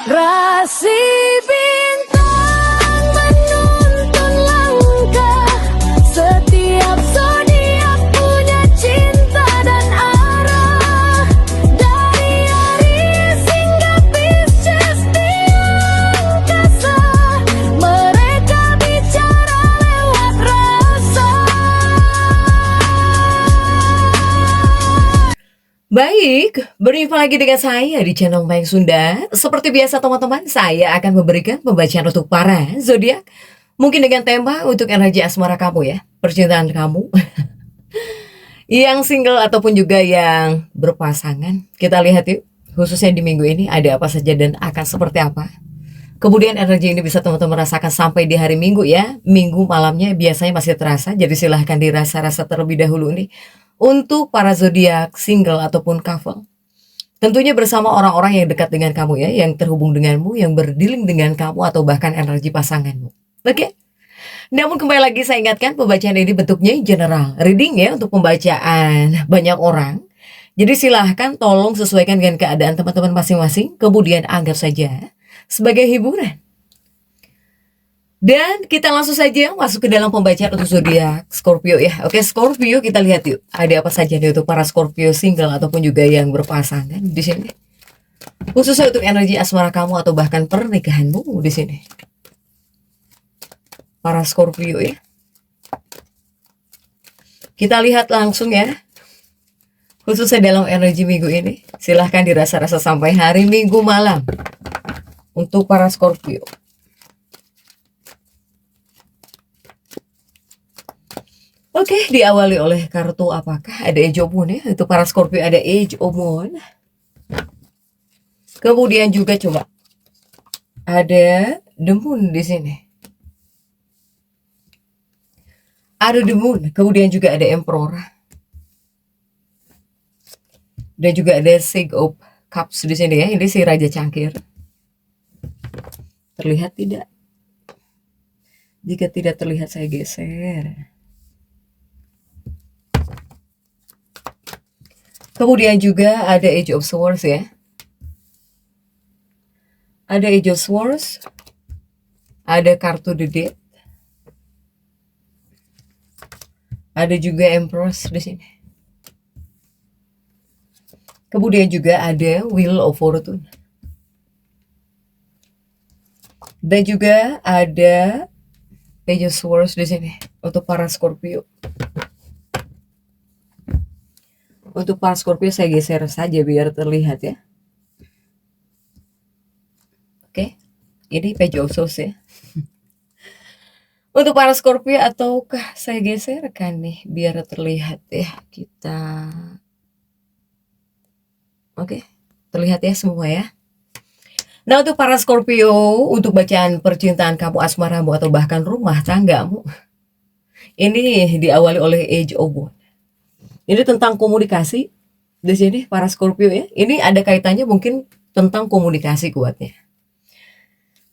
Rasi bintang menuntun langkah, setiap zodiak punya cinta dan arah. Dari Aries hingga Pisces di angkasa, mereka bicara lewat rasa. Baik, berjumpa lagi dengan saya di channel Mayang Sunda. Seperti biasa teman-teman, saya akan memberikan pembacaan untuk para zodiak. Mungkin dengan tema untuk energi asmara kamu ya, percintaan kamu. Yang single ataupun juga yang berpasangan. Kita lihat yuk, khususnya di minggu ini ada apa saja dan akan seperti apa. Kemudian energi ini bisa teman-teman rasakan sampai di hari Minggu ya. Minggu malamnya biasanya masih terasa, jadi silahkan dirasa-rasa terlebih dahulu nih. Untuk para zodiak single ataupun couple, tentunya bersama orang-orang yang dekat dengan kamu ya, yang terhubung denganmu, yang berdealing dengan kamu atau bahkan energi pasanganmu. Oke? Namun kembali lagi saya ingatkan pembacaan ini bentuknya general reading ya, untuk pembacaan banyak orang. Jadi silahkan tolong sesuaikan dengan keadaan teman-teman masing-masing, kemudian anggap saja sebagai hiburan. Dan kita langsung saja masuk ke dalam pembacaan untuk zodiak Scorpio ya. Oke, Scorpio, kita lihat yuk ada apa saja nih untuk para Scorpio single ataupun juga yang berpasangan di sini. Khususnya untuk energi asmara kamu atau bahkan pernikahanmu di sini. Para Scorpio ya. Kita lihat langsung ya. Khususnya dalam energi minggu ini, silahkan dirasa-rasa sampai hari Minggu malam untuk para Scorpio. Oke, diawali oleh kartu apakah? Ada Age of Moon ya. Untuk para Scorpio ada Age of Moon. Kemudian juga coba ada The Moon di sini. Ada The Moon, kemudian juga ada Emperor. Dan juga ada Six of Cups di sini ya. Ini si Raja Cangkir. Terlihat tidak? Jika tidak terlihat saya geser. Kemudian juga ada Age of Swords ya. Ada Age of Swords. Ada kartu The Death. Ada juga Empress di sini. Kemudian juga ada Wheel of Fortune. Dan juga ada Page of Swords di sini untuk para Scorpio. Untuk para Scorpio saya geser saja biar terlihat ya. Oke, ini Page of Swords ya. Untuk para Scorpio ataukah saya geserkan nih biar terlihat ya kita. Oke, terlihat ya semua ya. Nah untuk para Scorpio, untuk bacaan percintaan kamu, asmaramu atau bahkan rumah tanggamu, ini diawali oleh Age of Moon. Ini tentang komunikasi di sini para Scorpio ya. Ini ada kaitannya mungkin tentang komunikasi kuatnya.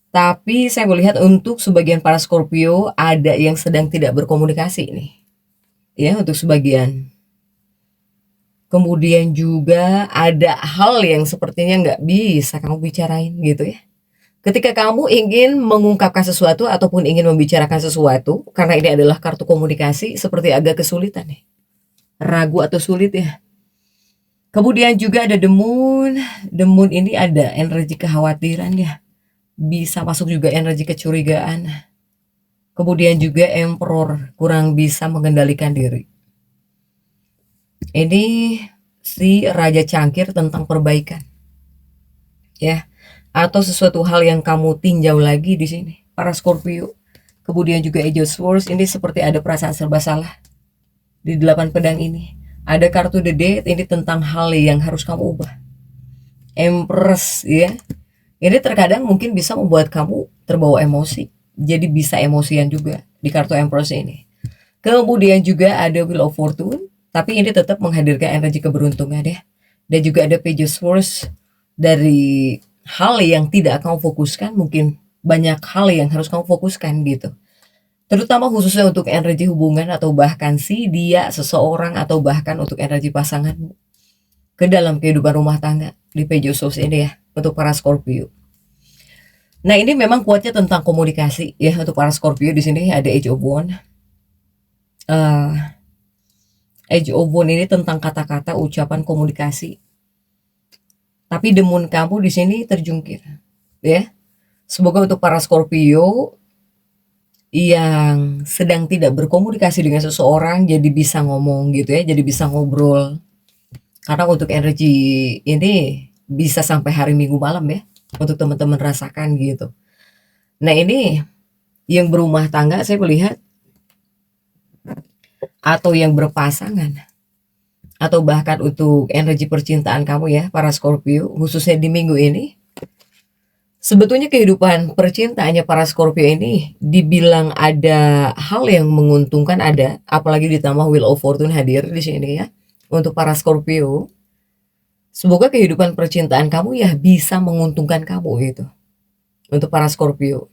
Tapi saya melihat untuk sebagian para Scorpio ada yang sedang tidak berkomunikasi nih. Ya, untuk sebagian. Kemudian juga ada hal yang sepertinya nggak bisa kamu bicarain gitu ya. Ketika kamu ingin mengungkapkan sesuatu ataupun ingin membicarakan sesuatu, karena ini adalah kartu komunikasi, seperti agak kesulitan nih. Ragu atau sulit ya. Kemudian juga ada The Moon. The Moon ini ada energi kekhawatiran ya. Bisa masuk juga energi kecurigaan. Kemudian juga Emperor, kurang bisa mengendalikan diri. Ini si Raja Cangkir tentang perbaikan. Ya. Atau sesuatu hal yang kamu tinjau lagi di sini para Scorpio. Kemudian juga Age of Swords, ini seperti ada perasaan serba salah. Di 8 pedang ini ada kartu The Death, ini tentang hal yang harus kamu ubah. Empress ya, ini terkadang mungkin bisa membuat kamu terbawa emosi, jadi bisa emosian juga di kartu Empress ini. Kemudian juga ada Wheel of Fortune, tapi ini tetap menghadirkan energi keberuntungan ya. Dan juga ada Page of Swords, dari hal yang tidak kamu fokuskan, mungkin banyak hal yang harus kamu fokuskan gitu. Terutama khususnya untuk energi hubungan atau bahkan si dia, seseorang atau bahkan untuk energi pasangan ke dalam kehidupan rumah tangga di Page of Swords ini ya, untuk para Scorpio. Nah, ini memang kuatnya tentang komunikasi ya untuk para Scorpio di sini ada Age of Wands. Age of Wands ini tentang kata-kata, ucapan, komunikasi. Tapi demun kamu di sini terjungkir, ya. Semoga untuk para Scorpio yang sedang tidak berkomunikasi dengan seseorang jadi bisa ngomong gitu ya, jadi bisa ngobrol. Karena untuk energi ini bisa sampai hari Minggu malam ya, untuk teman-teman rasakan gitu. Nah, ini yang berumah tangga saya melihat, atau yang berpasangan, atau bahkan untuk energi percintaan kamu ya, para Scorpio, khususnya di minggu ini, sebetulnya kehidupan percintaannya para Scorpio ini dibilang ada hal yang menguntungkan ada, apalagi ditambah Wheel of Fortune hadir di sini ya. Untuk para Scorpio, semoga kehidupan percintaan kamu ya bisa menguntungkan kamu gitu. Untuk para Scorpio.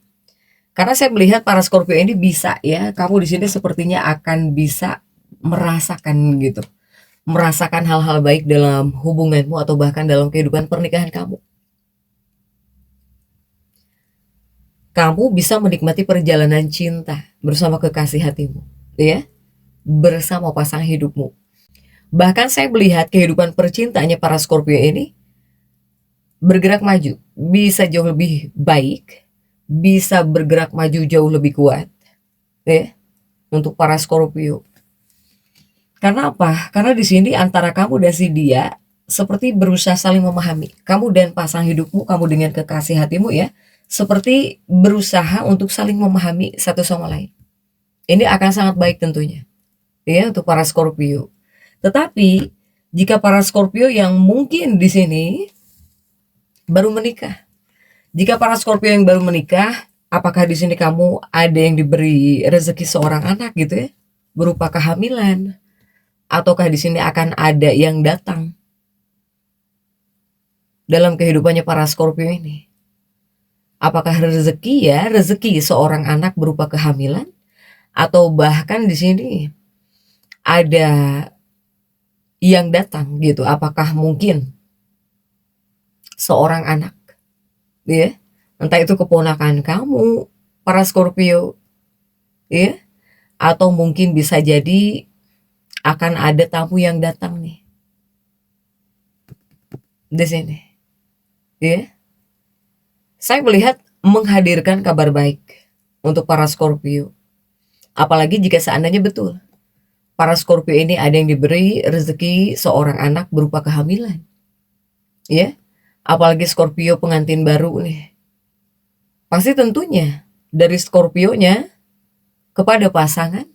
Karena saya melihat para Scorpio ini bisa ya, kamu di sini sepertinya akan bisa merasakan gitu. Merasakan hal-hal baik dalam hubunganmu atau bahkan dalam kehidupan pernikahan kamu. Kamu bisa menikmati perjalanan cinta bersama kekasih hatimu, ya, bersama pasangan hidupmu. Bahkan saya melihat kehidupan percintaannya para Scorpio ini bergerak maju, bisa jauh lebih baik, bisa bergerak maju jauh lebih kuat, ya, untuk para Scorpio. Karena apa? Karena di sini antara kamu dan si dia seperti berusaha saling memahami. Kamu dan pasangan hidupmu, kamu dengan kekasih hatimu ya, seperti berusaha untuk saling memahami satu sama lain. Ini akan sangat baik tentunya, ya, untuk para Scorpio. Tetapi jika para Scorpio yang mungkin di sini baru menikah, jika para Scorpio yang baru menikah, apakah di sini kamu ada yang diberi rezeki seorang anak gitu ya, berupa kehamilan, ataukah di sini akan ada yang datang dalam kehidupannya para Scorpio ini? Apakah rezeki ya, rezeki seorang anak berupa kehamilan, atau bahkan di sini ada yang datang gitu? Apakah mungkin seorang anak, ya, entah itu keponakan kamu, para Scorpio, ya, atau mungkin bisa jadi akan ada tamu yang datang nih di sini, ya. Saya melihat menghadirkan kabar baik untuk para Scorpio. Apalagi jika seandainya betul para Scorpio ini ada yang diberi rezeki seorang anak berupa kehamilan, ya. Apalagi Scorpio pengantin baru nih. Pasti tentunya dari Scorpionya kepada pasangan,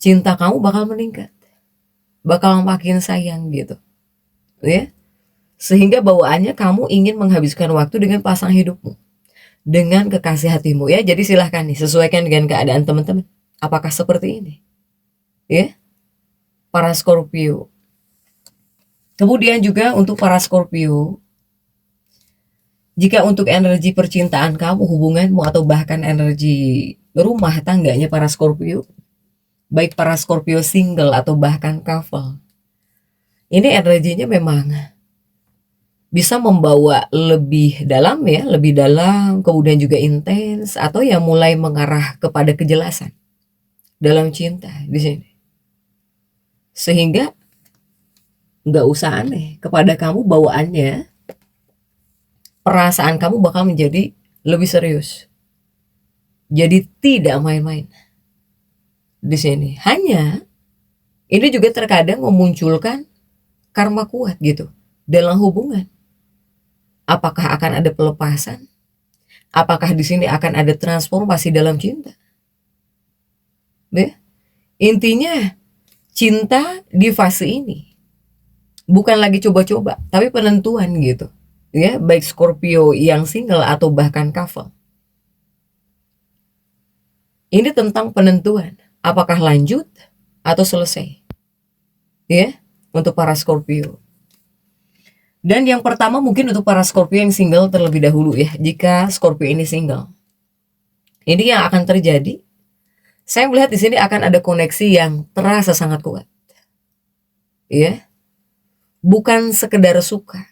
cinta kamu bakal meningkat, bakal makin sayang gitu, ya. Sehingga bawaannya kamu ingin menghabiskan waktu dengan pasangan hidupmu, dengan kekasih hatimu ya. Jadi silahkan nih, sesuaikan dengan keadaan teman-teman. Apakah seperti ini? Ya, para Scorpio. Kemudian juga untuk para Scorpio, jika untuk energi percintaan kamu, hubunganmu, atau bahkan energi rumah tangganya para Scorpio, baik para Scorpio single atau bahkan couple, ini energinya memang bisa membawa lebih dalam ya, lebih dalam, kemudian juga intens, atau yang mulai mengarah kepada kejelasan dalam cinta di sini. Sehingga nggak usah aneh kepada kamu bawaannya, perasaan kamu bakal menjadi lebih serius. Jadi tidak main-main di sini. Hanya ini juga terkadang memunculkan karma kuat gitu dalam hubungan. Apakah akan ada pelepasan? Apakah di sini akan ada transformasi dalam cinta? Ya? Intinya cinta di fase ini bukan lagi coba-coba, tapi penentuan gitu. Ya, baik Scorpio yang single atau bahkan couple. Ini tentang penentuan, apakah lanjut atau selesai. Ya, untuk para Scorpio. Dan yang pertama mungkin untuk para Scorpio yang single terlebih dahulu ya. Jika Scorpio ini single, ini yang akan terjadi. Saya melihat di sini akan ada koneksi yang terasa sangat kuat, ya. Bukan sekedar suka,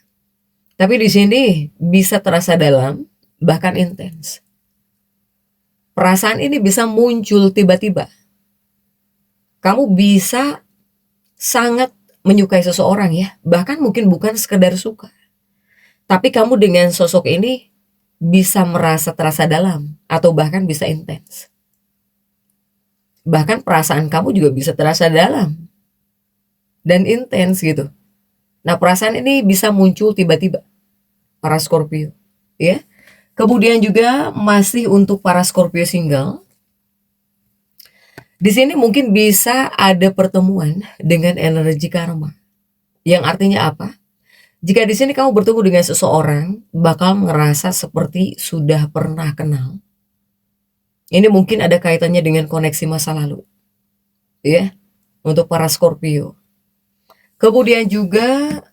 tapi di sini bisa terasa dalam, bahkan intens. Perasaan ini bisa muncul tiba-tiba. Kamu bisa sangat menyukai seseorang ya, bahkan mungkin bukan sekedar suka. Tapi kamu dengan sosok ini bisa merasa terasa dalam atau bahkan bisa intens. Bahkan perasaan kamu juga bisa terasa dalam dan intens gitu. Nah, perasaan ini bisa muncul tiba-tiba para Scorpio, ya. Kemudian juga masih untuk para Scorpio single, di sini mungkin bisa ada pertemuan dengan energi karma. Yang artinya apa? Jika di sini kamu bertemu dengan seseorang, bakal ngerasa seperti sudah pernah kenal. Ini mungkin ada kaitannya dengan koneksi masa lalu, ya, untuk para Scorpio. Kemudian juga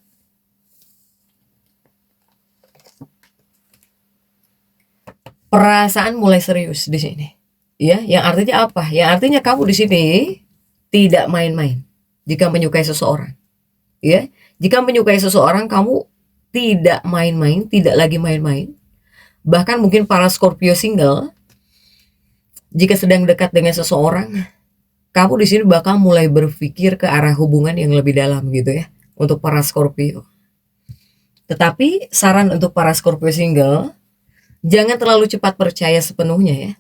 perasaan mulai serius di sini, ya. Yang artinya apa? Yang artinya kamu di sini tidak main-main jika menyukai seseorang, ya. Jika menyukai seseorang, kamu tidak main-main, tidak lagi main-main. Bahkan mungkin para Scorpio single, jika sedang dekat dengan seseorang, kamu di sini bakal mulai berpikir ke arah hubungan yang lebih dalam gitu ya, untuk para Scorpio. Tetapi saran untuk para Scorpio single, jangan terlalu cepat percaya sepenuhnya ya.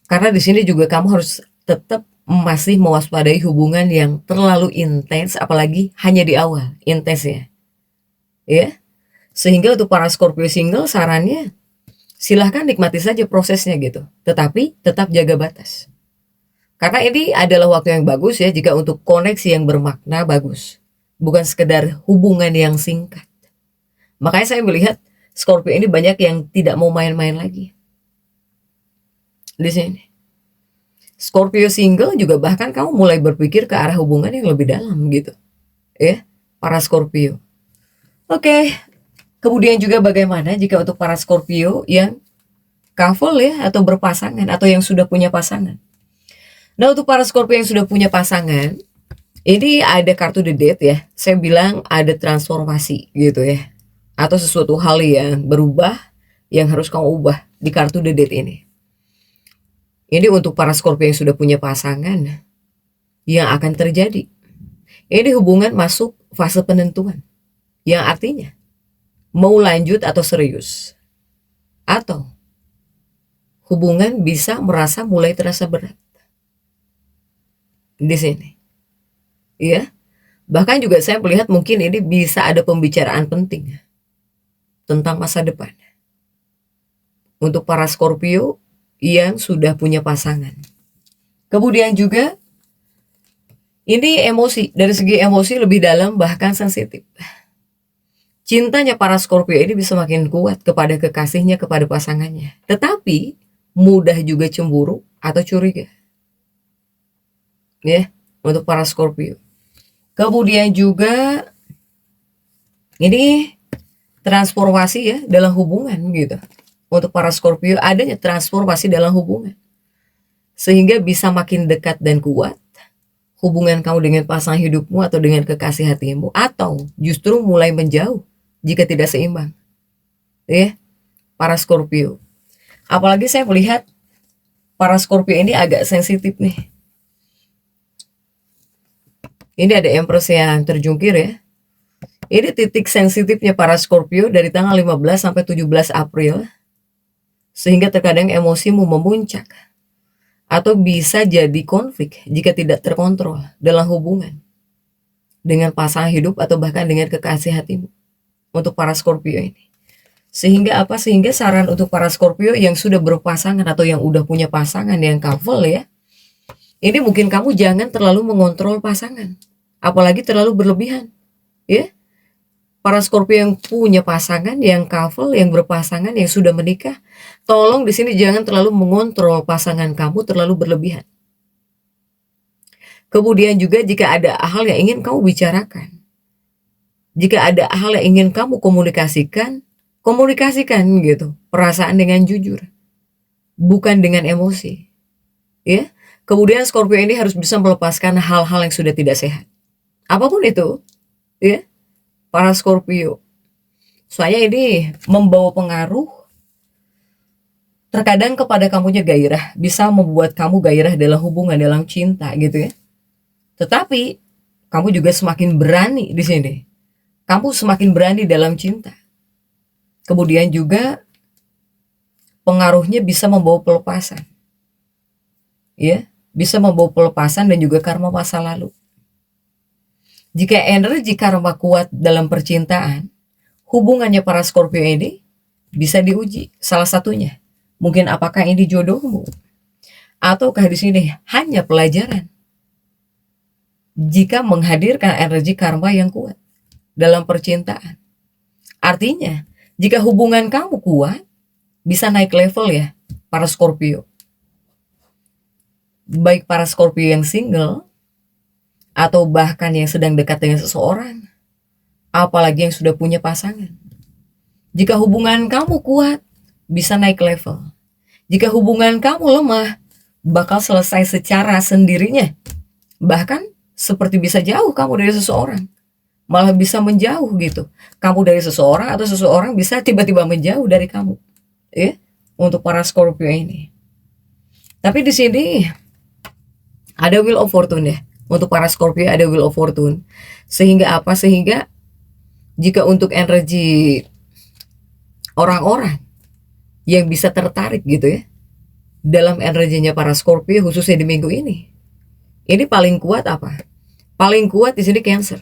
Karena di sini juga kamu harus tetap masih mewaspadai hubungan yang terlalu intens, apalagi hanya di awal intensnya, ya. Sehingga untuk para Scorpio single, sarannya silahkan nikmati saja prosesnya gitu, tetapi tetap jaga batas. Karena ini adalah waktu yang bagus ya jika untuk koneksi yang bermakna bagus, bukan sekedar hubungan yang singkat. Makanya saya melihat Scorpio ini banyak yang tidak mau main-main lagi di sini. Scorpio single juga bahkan kamu mulai berpikir ke arah hubungan yang lebih dalam gitu, ya, para Scorpio. Oke, kemudian juga bagaimana jika untuk para Scorpio yang couple ya, atau berpasangan, atau yang sudah punya pasangan. Nah, untuk para Scorpio yang sudah punya pasangan, ini ada kartu The Death ya. Saya bilang ada transformasi gitu ya, atau sesuatu hal yang berubah yang harus kamu ubah di kartu The Death ini. Ini untuk para Scorpio yang sudah punya pasangan, yang akan terjadi. Ini hubungan masuk fase penentuan, yang artinya mau lanjut atau serius, atau hubungan bisa merasa mulai terasa berat di sini, ya. Bahkan juga saya melihat mungkin ini bisa ada pembicaraan penting tentang masa depan untuk para Scorpio yang sudah punya pasangan. Kemudian juga ini emosi, dari segi emosi lebih dalam bahkan sensitif. Cintanya para Scorpio ini bisa makin kuat kepada kekasihnya, kepada pasangannya. Tetapi mudah juga cemburu atau curiga, ya, untuk para Scorpio. Kemudian juga ini transformasi ya dalam hubungan gitu. Untuk para Scorpio adanya transformasi dalam hubungan, sehingga bisa makin dekat dan kuat hubungan kamu dengan pasangan hidupmu atau dengan kekasih hatimu, atau justru mulai menjauh jika tidak seimbang, ya, para Scorpio. Apalagi saya melihat para Scorpio ini agak sensitif nih. Ini ada Empress yang terjungkir ya. Ini titik sensitifnya para Scorpio dari tanggal 15 sampai 17 April. Sehingga terkadang emosimu memuncak, atau bisa jadi konflik jika tidak terkontrol dalam hubungan dengan pasangan hidup atau bahkan dengan kekasih hatimu untuk para Scorpio ini. Sehingga apa? Sehingga saran untuk para Scorpio yang sudah berpasangan atau yang udah punya pasangan yang couple ya, ini mungkin kamu jangan terlalu mengontrol pasangan, apalagi terlalu berlebihan, ya. Para Scorpio yang punya pasangan, yang couple, yang berpasangan, yang sudah menikah, tolong di sini jangan terlalu mengontrol pasangan kamu terlalu berlebihan. Kemudian juga jika ada hal yang ingin kamu bicarakan, jika ada hal yang ingin kamu komunikasikan gitu, perasaan dengan jujur, bukan dengan emosi, ya. Kemudian Scorpio ini harus bisa melepaskan hal-hal yang sudah tidak sehat, apapun itu, ya. Para Scorpio, Soalnya ini membawa pengaruh terkadang kepada kamunya gairah, bisa membuat kamu gairah dalam hubungan, dalam cinta gitu ya. Tetapi kamu juga semakin berani di sini. Kamu semakin berani dalam cinta. Kemudian juga pengaruhnya bisa membawa pelepasan. Ya, bisa membawa pelepasan dan juga karma masa lalu. Jika energi karma kuat dalam percintaan, hubungannya para Scorpio ini bisa diuji. Salah satunya, mungkin apakah ini jodohmu? Ataukah di sini hanya pelajaran? Jika menghadirkan energi karma yang kuat dalam percintaan. Artinya, jika hubungan kamu kuat, bisa naik level ya, para Scorpio. Baik para Scorpio yang single, atau bahkan yang sedang dekat dengan seseorang, apalagi yang sudah punya pasangan. Jika hubungan kamu kuat, bisa naik level. Jika hubungan kamu lemah, bakal selesai secara sendirinya. Bahkan seperti bisa jauh kamu dari seseorang. Malah bisa menjauh gitu. Kamu dari seseorang atau seseorang bisa tiba-tiba menjauh dari kamu. Ya, untuk para Scorpio ini. Tapi di sini ada Wheel of Fortune ya. Untuk para Scorpio ada Wheel of Fortune. Sehingga apa? Sehingga jika untuk energi orang-orang yang bisa tertarik gitu ya dalam energinya para Scorpio khususnya di minggu ini paling kuat apa? Paling kuat di sini Cancer.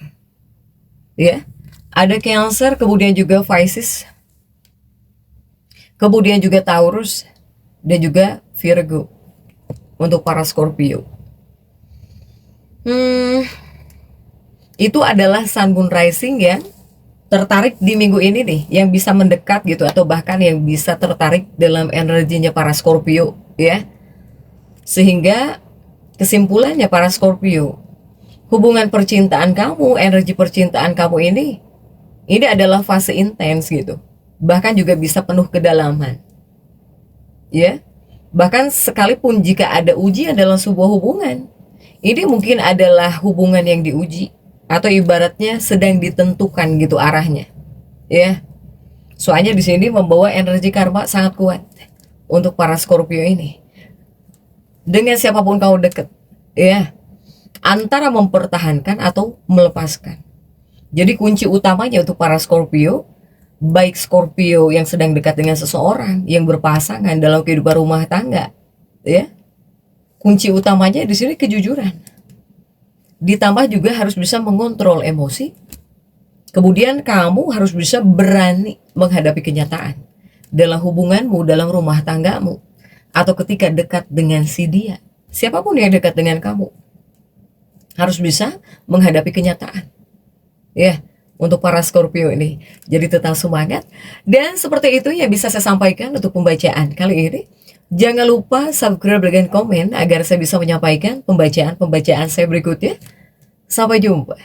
Ya. Ada Cancer, kemudian juga Pisces. Kemudian juga Taurus dan juga Virgo untuk para Scorpio. Itu adalah Sun Moon Rising yang tertarik di minggu ini nih, yang bisa mendekat gitu atau bahkan yang bisa tertarik dalam energinya para Scorpio ya. Sehingga kesimpulannya para Scorpio, hubungan percintaan kamu, energi percintaan kamu ini adalah fase intens gitu. Bahkan juga bisa penuh kedalaman. Ya. Bahkan sekalipun jika ada ujian dalam sebuah hubungan, ini mungkin adalah hubungan yang diuji atau ibaratnya sedang ditentukan gitu arahnya. Ya. Soalnya di sini membawa energi karma sangat kuat untuk para Scorpio ini. Dengan siapapun kau deket, ya. Antara mempertahankan atau melepaskan. Jadi kunci utamanya untuk para Scorpio, baik Scorpio yang sedang dekat dengan seseorang, yang berpasangan dalam kehidupan rumah tangga, ya. Kunci utamanya di sini kejujuran. Ditambah juga harus bisa mengontrol emosi. Kemudian kamu harus bisa berani menghadapi kenyataan dalam hubunganmu, dalam rumah tanggamu, atau ketika dekat dengan si dia. Siapapun yang dekat dengan kamu harus bisa menghadapi kenyataan. Ya, untuk para Scorpio ini. Jadi tetap semangat. Dan seperti itu yang bisa saya sampaikan untuk pembacaan kali ini. Jangan lupa subscribe dan komen agar saya bisa menyampaikan pembacaan-pembacaan saya berikutnya. Sampai jumpa.